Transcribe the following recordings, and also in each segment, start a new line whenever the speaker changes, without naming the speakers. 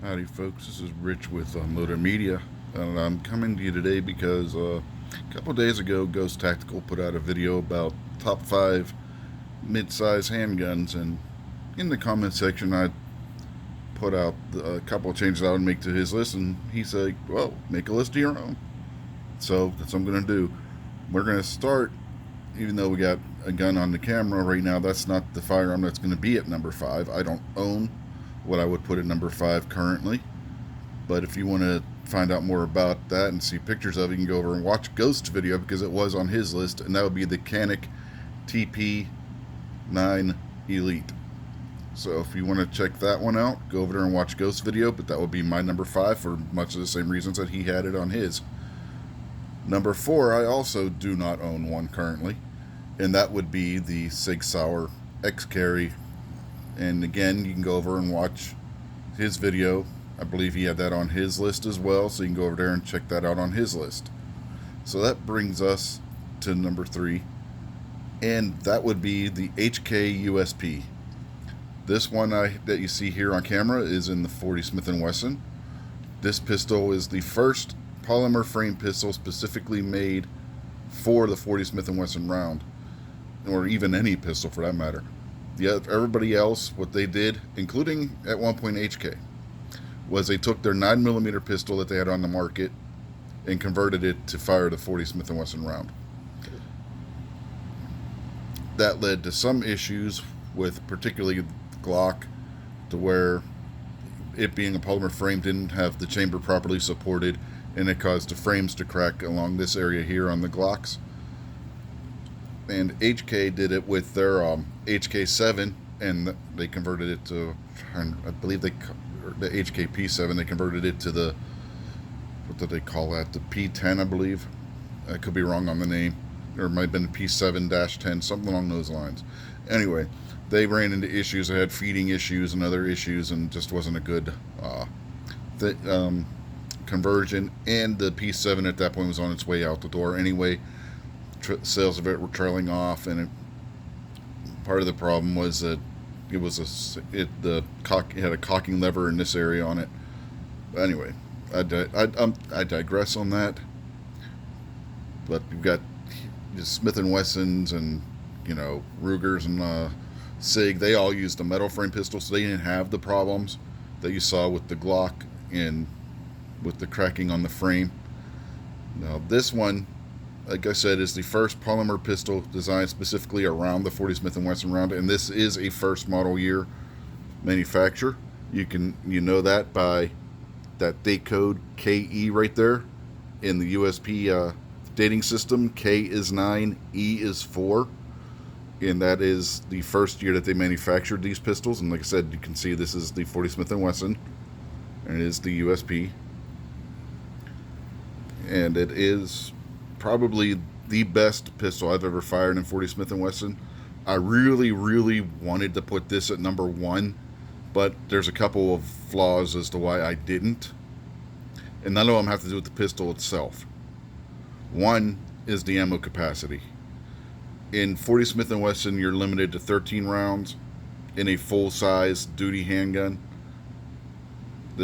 Howdy, folks. This is Rich with Motor Media, and I'm coming to you today because a couple days ago, Ghost Tactical put out a video about top 5 mid-size handguns, and in the comment section, I put out a couple of changes I would make to his list, and he said, "Well, make a list of your own." So that's what I'm going to do. We're going to start, even though we got a gun on the camera right now. That's not the firearm that's going to be at number 5. I don't own what I would put at number 5 currently. But if you want to find out more about that and see pictures of it, you can go over and watch Ghost's video because it was on his list, and that would be the Canik TP9 Elite. So if you want to check that one out, go over there and watch Ghost's video, but that would be my number 5 for much of the same reasons that he had it on his. Number 4, I also do not own one currently, and that would be the Sig Sauer X-Carry. And again, you can go over and watch his video. I believe he had that on his list as well, so you can go over there and check that out on his list. So that brings us to number 3, and that would be the HK USP. This one that you see here on camera is in the 40 Smith & Wesson. This pistol is the first polymer frame pistol specifically made for the 40 Smith & Wesson round, or even any pistol for that matter. Everybody else, what they did, including at one point HK, was they took their 9mm pistol that they had on the market and converted it to fire the 40 Smith & Wesson round. That led to some issues with particularly Glock, to where it being a polymer frame didn't have the chamber properly supported, and it caused the frames to crack along this area here on the Glocks. And HK did it with their HK7, and they converted it to, I believe the HK-P7, they converted it to the, what did they call that, the P10, I believe. I could be wrong on the name, or it might have been P7-10, something along those lines. Anyway, they ran into issues. They had feeding issues and other issues, and just wasn't a good conversion. And the P7 at that point was on its way out the door anyway. Sales of it were trailing off, and part of the problem was that it was it had a cocking lever in this area on it. But anyway, I digress on that. But you've got Smith and Wessons and Rugers and Sig. They all used a metal frame pistol, so they didn't have the problems that you saw with the Glock and with the cracking on the frame. Now this one, like I said, is the first polymer pistol designed specifically around the 40 Smith & Wesson round, and this is a first model year manufacture. You know that by that date code KE right there in the USP dating system. K is 9, E is 4, and that is the first year that they manufactured these pistols. And like I said, you can see this is the 40 Smith & Wesson, and it is the USP, and it is probably the best pistol I've ever fired in 40 Smith & Wesson. I really, really wanted to put this at number 1, but there's a couple of flaws as to why I didn't. And none of them have to do with the pistol itself. One is the ammo capacity. In 40 Smith & Wesson, you're limited to 13 rounds in a full-size duty handgun.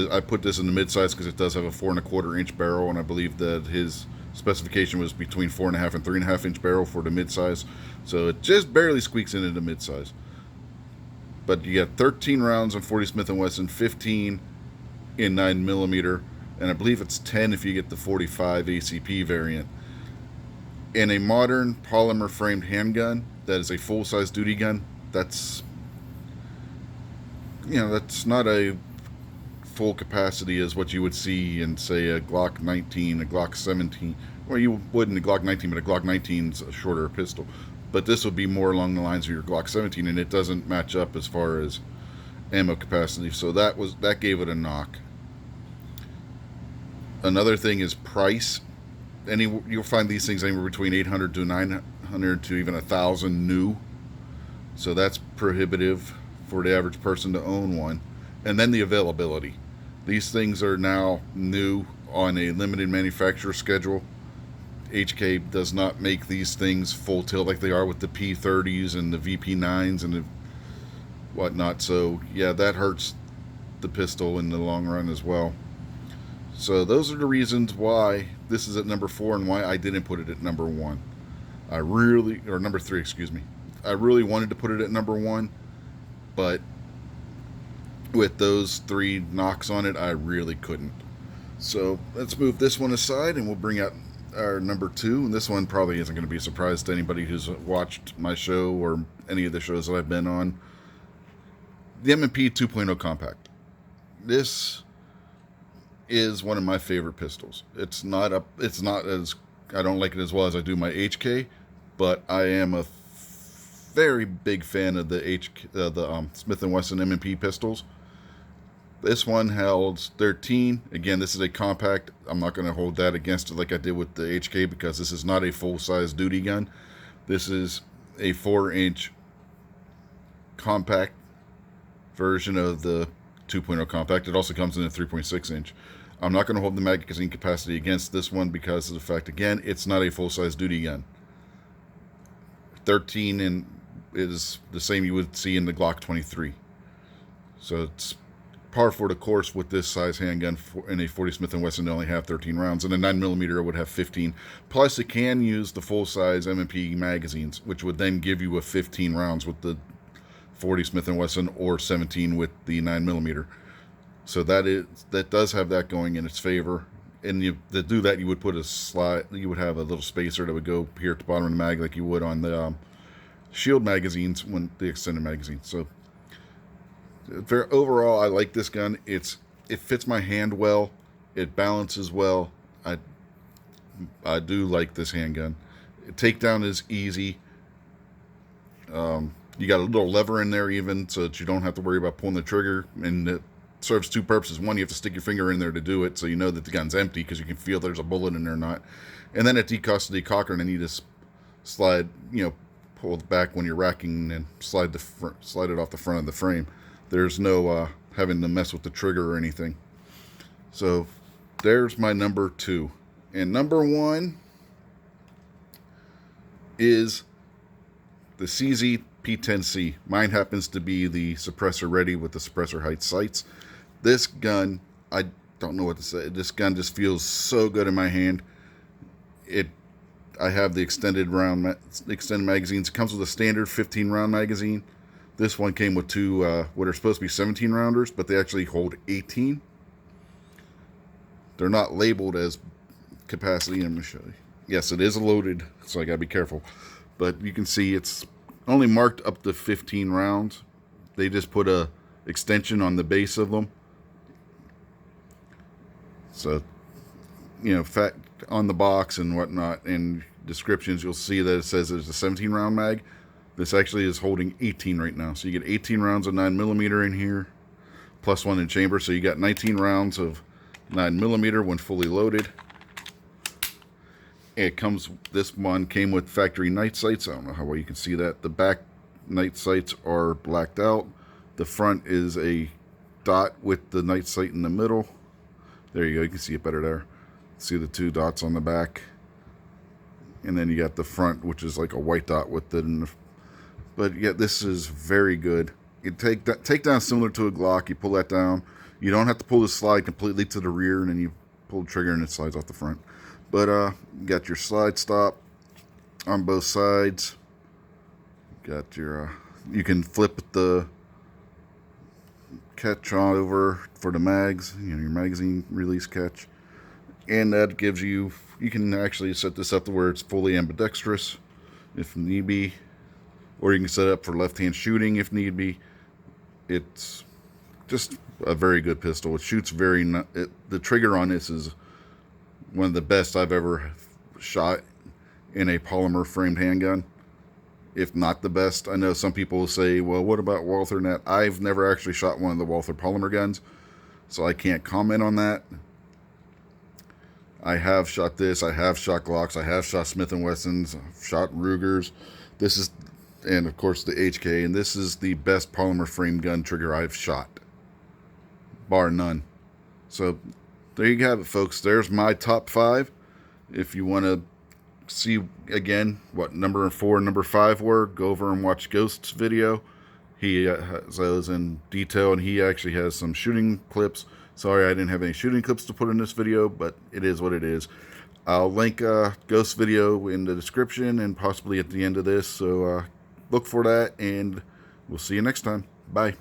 I put this in the mid-size because it does have a 4¼ inch barrel, and I believe that his specification was between 4.5 and 3.5 inch barrel for the mid-size, so it just barely squeaks into the mid-size. But you got 13 rounds in 40 Smith & Wesson, 15 in 9mm, and I believe it's 10 if you get the 45 ACP variant. In a modern polymer framed handgun that is a full-size duty gun, that's not a full capacity as what you would see in, say, a Glock 19, a Glock 17. Well, you would in a Glock 19, but a Glock 19 is a shorter pistol. But this would be more along the lines of your Glock 17, and it doesn't match up as far as ammo capacity. So that gave it a knock. Another thing is price. You'll find these things anywhere between $800 to $900 to even $1,000 new. So that's prohibitive for the average person to own one. And then the availability. These things are now new on a limited manufacturer schedule. HK does not make these things full tilt like they are with the P30s and the VP9s and the whatnot. So yeah, that hurts the pistol in the long run as well. So those are the reasons why this is at number 4 and why I didn't put it at number 1. Or number 3, excuse me. I really wanted to put it at number 1, but with those 3 knocks on it, I really couldn't. So let's move this one aside and we'll bring out our number 2. And this one probably isn't going to be a surprise to anybody who's watched my show or any of the shows that I've been on. The M&P 2.0 Compact. This is one of my favorite pistols. It's not as, I don't like it as well as I do my HK, but I am a very big fan of the Smith & Wesson M&P pistols. This one held 13. Again, this is a compact. I'm not going to hold that against it like I did with the HK because this is not a full-size duty gun. This is a 4-inch compact version of the 2.0 compact. It also comes in a 3.6-inch. I'm not going to hold the magazine capacity against this one because of the fact, again, it's not a full-size duty gun. 13 and is the same you would see in the Glock 23. So it's par for the course with this size handgun. In a 40 Smith & Wesson, they only have 13 rounds, and a 9mm would have 15. Plus, it can use the full-size M&P magazines, which would then give you a 15 rounds with the 40 Smith & Wesson or 17 with the 9mm. So that does have that going in its favor. And to do that, you would put a slide. You would have a little spacer that would go here at the bottom of the mag, like you would on the Shield magazines, when the extended magazine. So overall, I like this gun. It fits my hand well. It balances well. I do like this handgun. Takedown is easy. You got a little lever in there even, so that you don't have to worry about pulling the trigger. And it serves 2 purposes. One, you have to stick your finger in there to do it, so you know that the gun's empty because you can feel there's a bullet in there or not. And then it decocks the decocker, and then you just slide, pull it back when you're racking and slide it off the front of the frame. There's no having to mess with the trigger or anything. So there's my number 2. And number 1 is the CZ P10C. Mine happens to be the suppressor ready with the suppressor height sights. This gun, I don't know what to say. This gun just feels so good in my hand. I have the extended magazines. It comes with a standard 15 round magazine. This one came with 2 what are supposed to be 17 rounders, but they actually hold 18. They're not labeled as capacity. I'm going to show you. Yes, it is loaded, so I got to be careful. But you can see it's only marked up to 15 rounds. They just put a extension on the base of them. So, fact on the box and whatnot, and descriptions, you'll see that it says there's a 17 round mag. This actually is holding 18 right now. So you get 18 rounds of 9mm in here, plus 1 in chamber. So you got 19 rounds of 9mm when fully loaded. This one came with factory night sights. I don't know how well you can see that. The back night sights are blacked out. The front is a dot with the night sight in the middle. There you go. You can see it better there. See the 2 dots on the back. And then you got the front, which is like a white dot with it. But yeah, this is very good. You take down similar to a Glock. You pull that down. You don't have to pull the slide completely to the rear, and then you pull the trigger and it slides off the front. But you got your slide stop on both sides. Got your you can flip the catch on over for the mags, your magazine release catch. And that gives you can actually set this up to where it's fully ambidextrous if need be. Or you can set it up for left-hand shooting if need be. It's just a very good pistol. It shoots the trigger on this is one of the best I've ever shot in a polymer framed handgun, if not the best. I know some people will say, well, what about Walther Net? I've never actually shot one of the Walther polymer guns, so I can't comment on that. I have shot this. I have shot Glocks. I have shot Smith & Wessons. I've shot Rugers. And of course the HK, and this is the best polymer frame gun trigger I've shot, bar none. So there you have it, folks. There's my top 5. If you want to see again what number 4 and number 5 were, go over and watch Ghost's video. He has those in detail, and he actually has some shooting clips. Sorry I didn't have any shooting clips to put in this video, but it is what it is. I'll link Ghost's video in the description and possibly at the end of this, so look for that, and we'll see you next time. Bye.